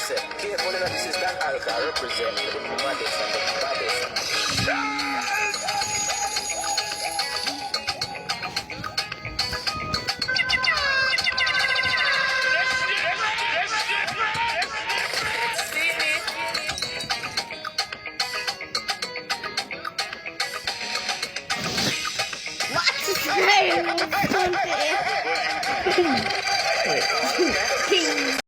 say, careful that this is that alcohol represent the maddest and the baddest. What?